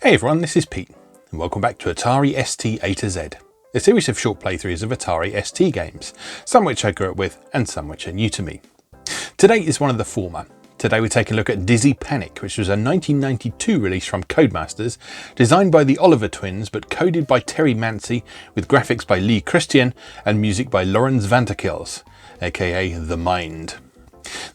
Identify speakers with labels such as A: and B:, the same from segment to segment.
A: Hey everyone, this is Pete, and welcome back to Atari ST A to Z, a series of short playthroughs of Atari ST games, some which I grew up with and some which are new to me. Today is one of the former. Today we take a look at Dizzy Panic, which was a 1992 release from Codemasters, designed by the Oliver twins but coded by Terry Mancy, with graphics by Lee Christian and music by Lawrence Vanterkils, aka The Mind.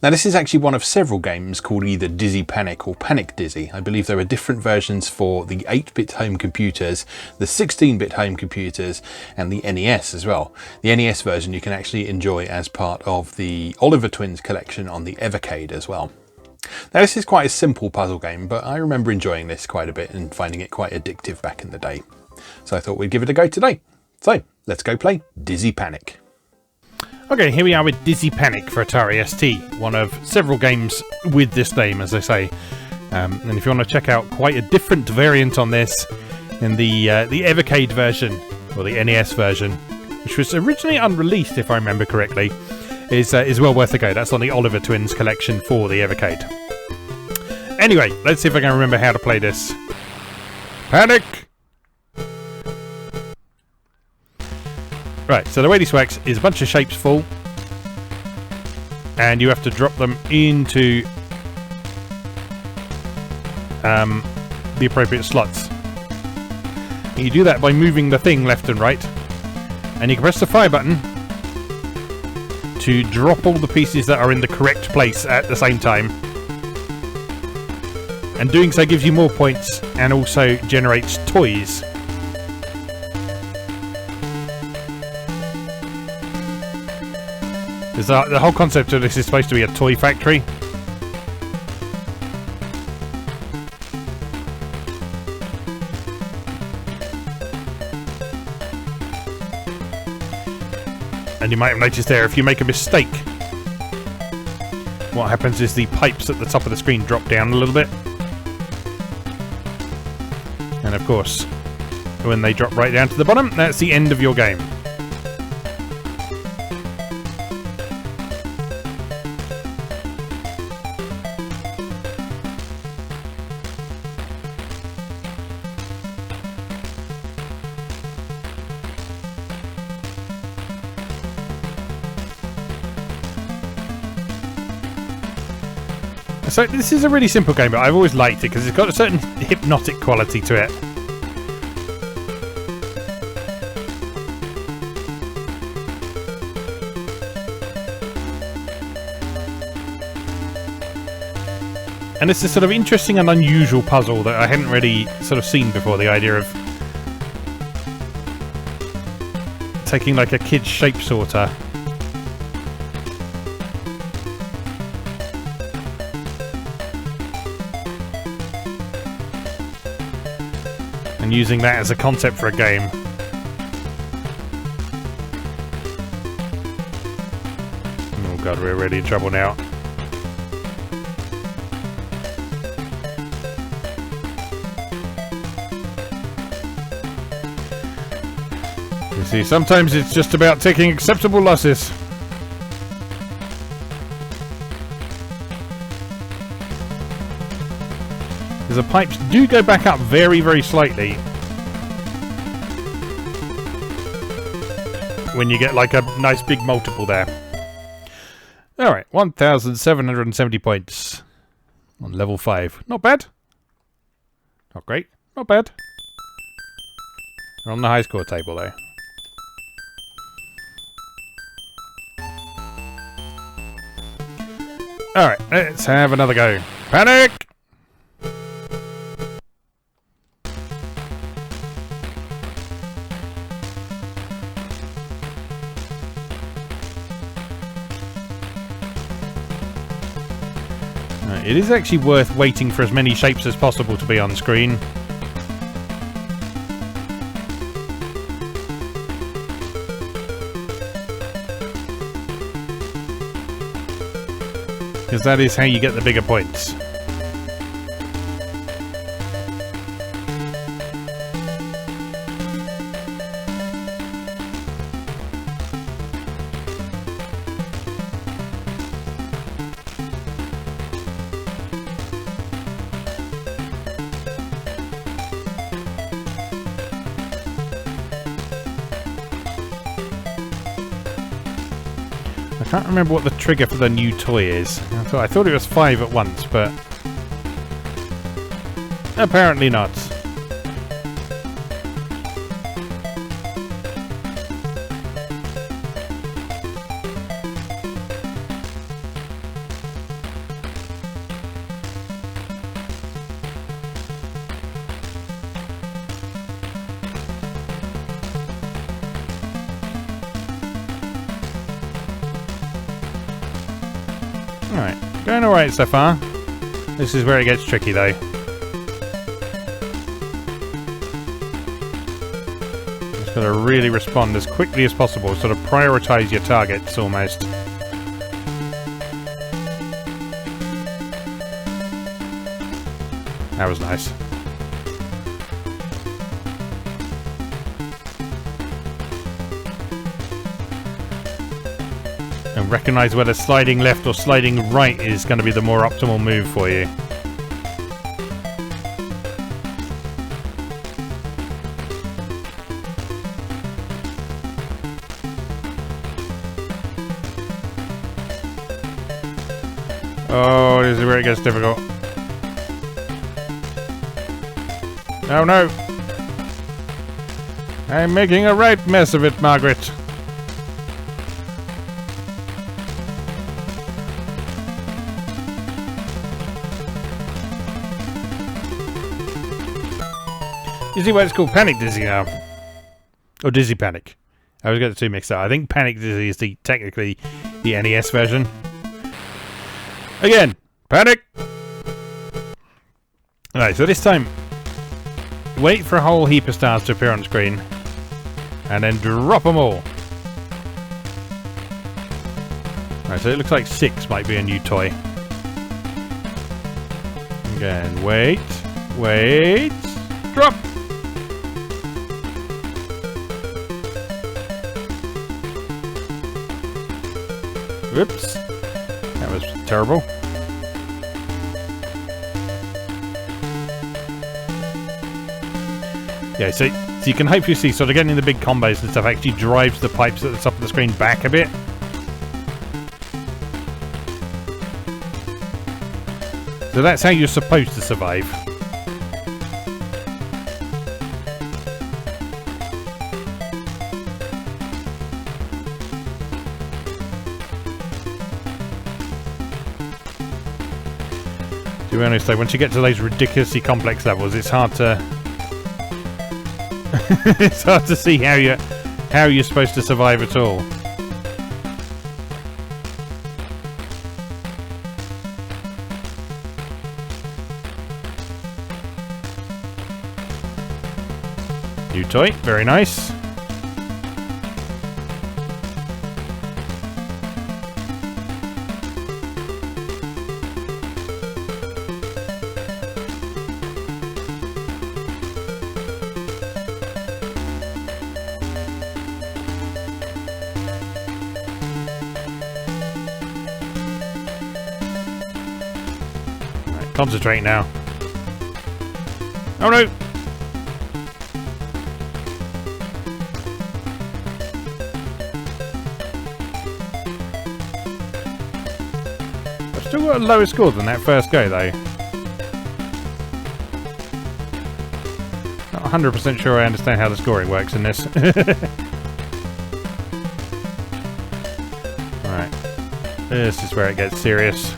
A: Now this is actually one of several games called either Dizzy Panic or Panic Dizzy. I believe there are different versions for the 8-bit home computers, the 16-bit home computers and the NES as well. The NES version you can actually enjoy as part of the Oliver Twins collection on the Evercade as well. Now this is quite a simple puzzle game, but I remember enjoying this quite a bit and finding it quite addictive back in the day. So I thought we'd give it a go today. So let's go play Dizzy Panic.
B: Okay, here we are with Dizzy Panic for Atari ST, one of several games with this name, as I say. And if you want to check out quite a different variant on this, in the Evercade version, or the NES version, which was originally unreleased, if I remember correctly, is well worth a go. That's on the Oliver Twins collection for the Evercade. Anyway, let's see if I can remember how to play this. Panic! Right, so the way this works is a bunch of shapes fall, and you have to drop them into the appropriate slots. And you do that by moving the thing left and right, and you can press the fire button to drop all the pieces that are in the correct place at the same time. And doing so gives you more points and also generates toys. The whole concept of this is supposed to be a toy factory. And you might have noticed there, if you make a mistake, what happens is the pipes at the top of the screen drop down a little bit. And of course, when they drop right down to the bottom, that's the end of your game. So this is a really simple game, but I've always liked it because it's got a certain hypnotic quality to it. And it's a sort of interesting and unusual puzzle that I hadn't really sort of seen before, the idea of taking like a kid's shape sorter and using that as a concept for a game. Oh god, we're really in trouble now. You see, sometimes it's just about taking acceptable losses. The pipes do go back up very, very slightly when you get like a nice big multiple there. Alright, 1,770 points on level 5. Not bad. Not great. Not bad. We're on the high score table though. Alright, let's have another go. Panic! It is actually worth waiting for as many shapes as possible to be on screen. Because that is how you get the bigger points. I can't remember what the trigger for the new toy is. I thought it was 5 at once, but apparently not. Alright, going alright so far. This is where it gets tricky though. Just gotta really respond as quickly as possible, sort of prioritise your targets almost. That was nice. And recognise whether sliding left or sliding right is going to be the more optimal move for you. Oh, this is where it gets difficult. Oh no! I'm making a right mess of it, Margaret. You see why it's called Panic Dizzy now? Or Dizzy Panic. I always get the two mixed up. I think Panic Dizzy is technically the NES version. Again, panic! Alright, so this time, wait for a whole heap of stars to appear on screen, and then drop them all. Alright, so it looks like 6 might be a new toy. Again, wait, drop! Whoops. That was terrible. Yeah, so you can hopefully see sort of getting the big combos and stuff actually drives the pipes at the top of the screen back a bit. So that's how you're supposed to survive. To be honest though, once you get to those ridiculously complex levels, it's hard to it's hard to see how you're supposed to survive at all. New toy, very nice. Concentrate now. Oh no! I've still got a lower score than that first go though. Not 100% sure I understand how the scoring works in this. Alright. This is where it gets serious.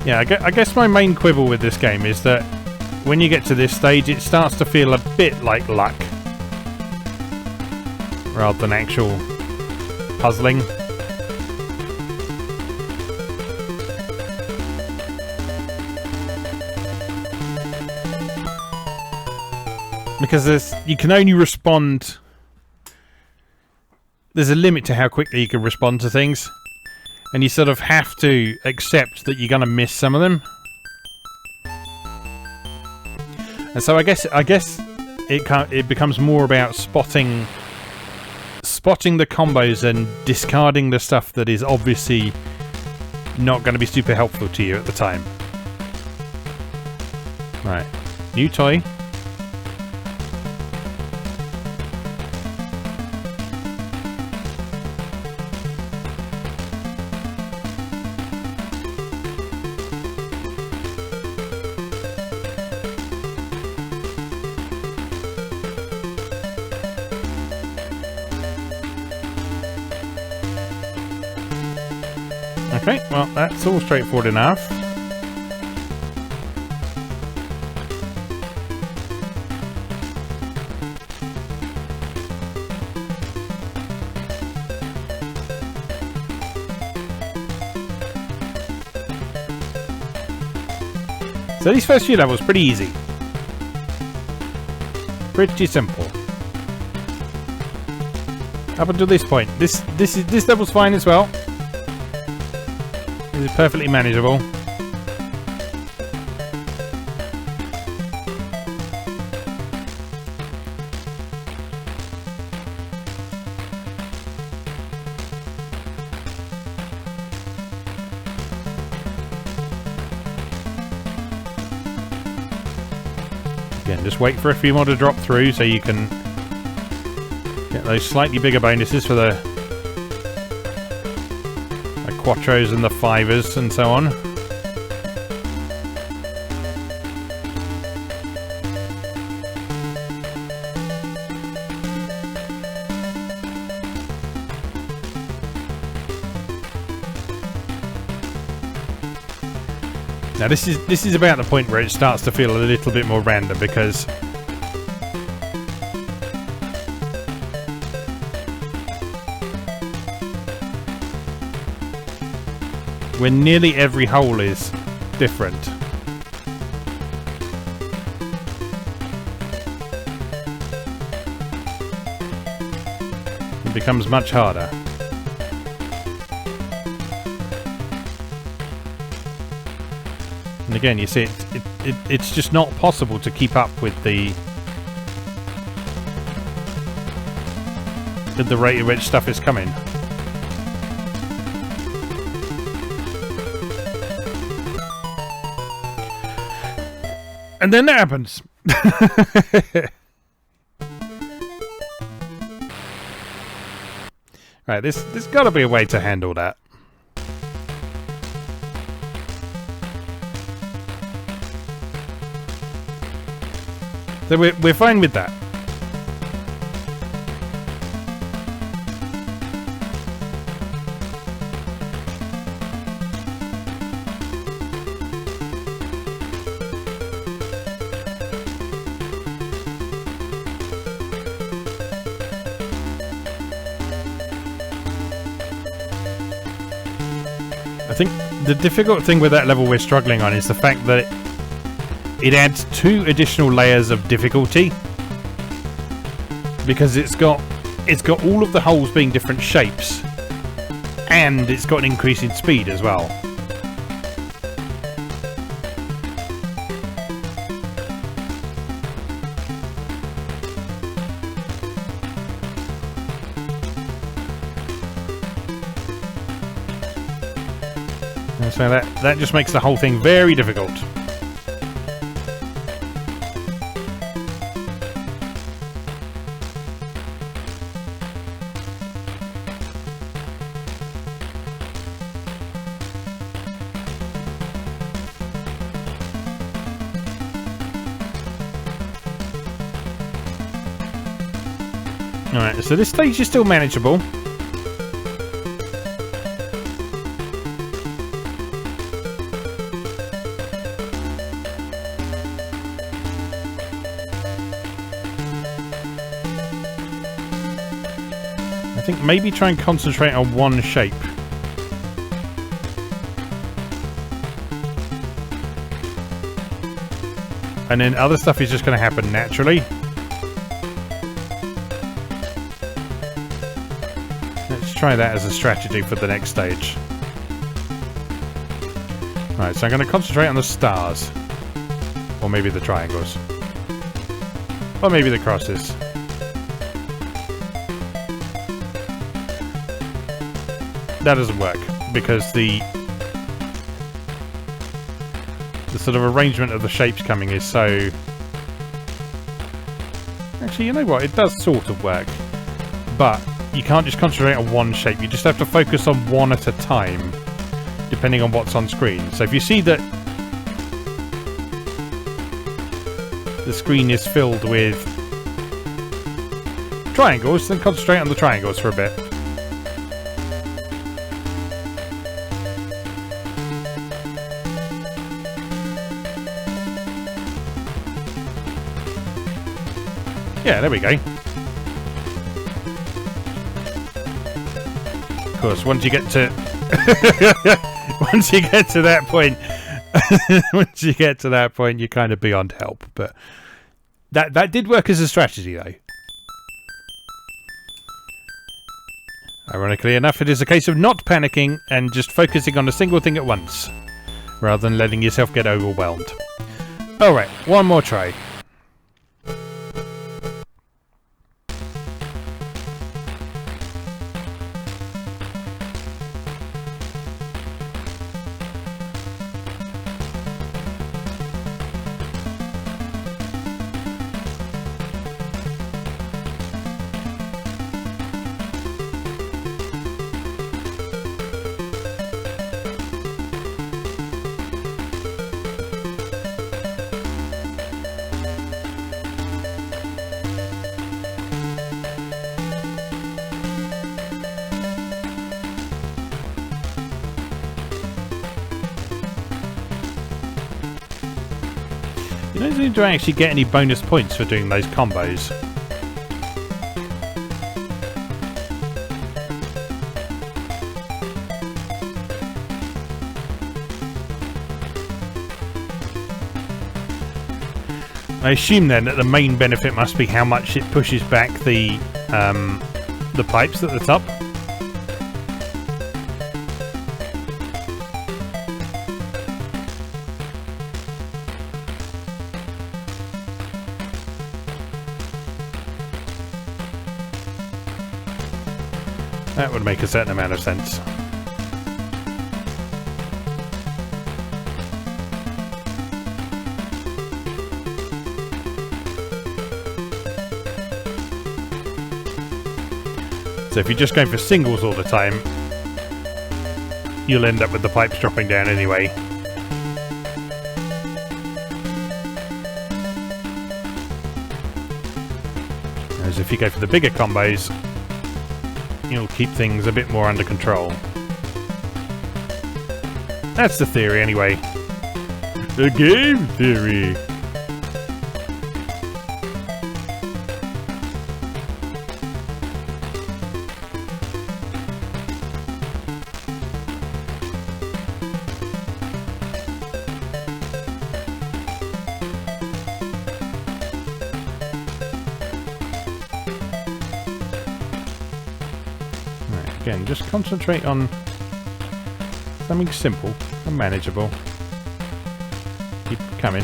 B: Yeah, I guess my main quibble with this game is that when you get to this stage, it starts to feel a bit like luck rather than actual puzzling. Because you can only respond... There's a limit to how quickly you can respond to things. And you sort of have to accept that you're going to miss some of them. And so I guess it becomes more about spotting the combos and discarding the stuff that is obviously not going to be super helpful to you at the time. Right, new toy. Okay, well, that's all straightforward enough. So these first few levels, pretty easy. Pretty simple. Up until this point. This level's fine as well. This is perfectly manageable. Again, just wait for a few more to drop through so you can get those slightly bigger bonuses for the quattros and the fivers and so on. Now this is about the point where it starts to feel a little bit more random, because when nearly every hole is different. It becomes much harder. And again, you see, it's just not possible to keep up with the rate at which stuff is coming. And then that happens. Right, there's got to be a way to handle that. So we're fine with that. I think the difficult thing with that level we're struggling on is the fact that it adds 2 additional layers of difficulty, because it's got all of the holes being different shapes, and it's got an increase in speed as well. And so that just makes the whole thing very difficult. Alright, so this stage is still manageable. I think maybe try and concentrate on one shape. And then other stuff is just going to happen naturally. Let's try that as a strategy for the next stage. Right, so I'm going to concentrate on the stars. Or maybe the triangles. Or maybe the crosses. That doesn't work, because the the sort of arrangement of the shapes coming is so... Actually, you know what? It does sort of work. But you can't just concentrate on one shape. You just have to focus on one at a time, depending on what's on screen. So if you see that the screen is filled with triangles, then concentrate on the triangles for a bit. Yeah, there we go. Of course, once you get to once you get to that point, once you get to that point, you're kind of beyond help. But that did work as a strategy, though. Ironically enough, it is a case of not panicking and just focusing on a single thing at once, rather than letting yourself get overwhelmed. All right, one more try. You don't seem to actually get any bonus points for doing those combos. I assume then that the main benefit must be how much it pushes back the pipes at the top. That would make a certain amount of sense. So if you're just going for singles all the time, you'll end up with the pipes dropping down anyway. Whereas if you go for the bigger combos, you'll keep things a bit more under control. That's the theory anyway. The game theory. Again, just concentrate on something simple and manageable. Keep coming.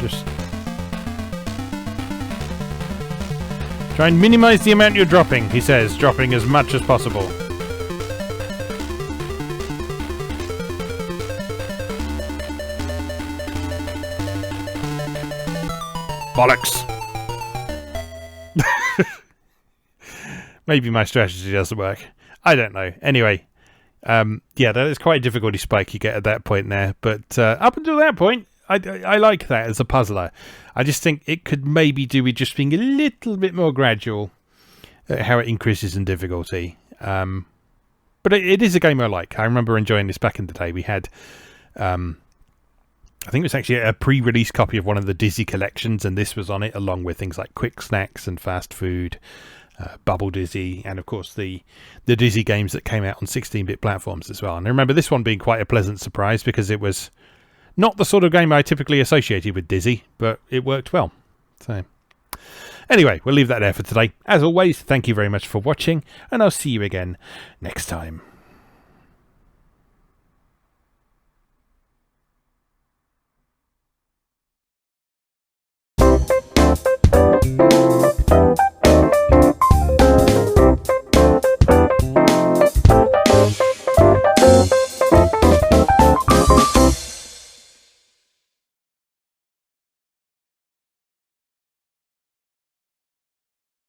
B: Just try and minimize the amount you're dropping, he says, dropping as much as possible. Bollocks! Maybe my strategy doesn't work. I don't know. Anyway, yeah, that is quite a difficulty spike you get at that point there. But up until that point, I like that as a puzzler. I just think it could maybe do with just being a little bit more gradual at how it increases in difficulty. But it is a game I like. I remember enjoying this back in the day. We had, I think it was actually a pre-release copy of one of the Dizzy collections, and this was on it, along with things like Quick Snacks and Fast Food. Bubble Dizzy, and of course the Dizzy games that came out on 16-bit platforms as well. And I remember this one being quite a pleasant surprise because it was not the sort of game I typically associated with Dizzy, but it worked well. So anyway, we'll leave that there for today. As always, thank you very much for watching, and I'll see you again next time.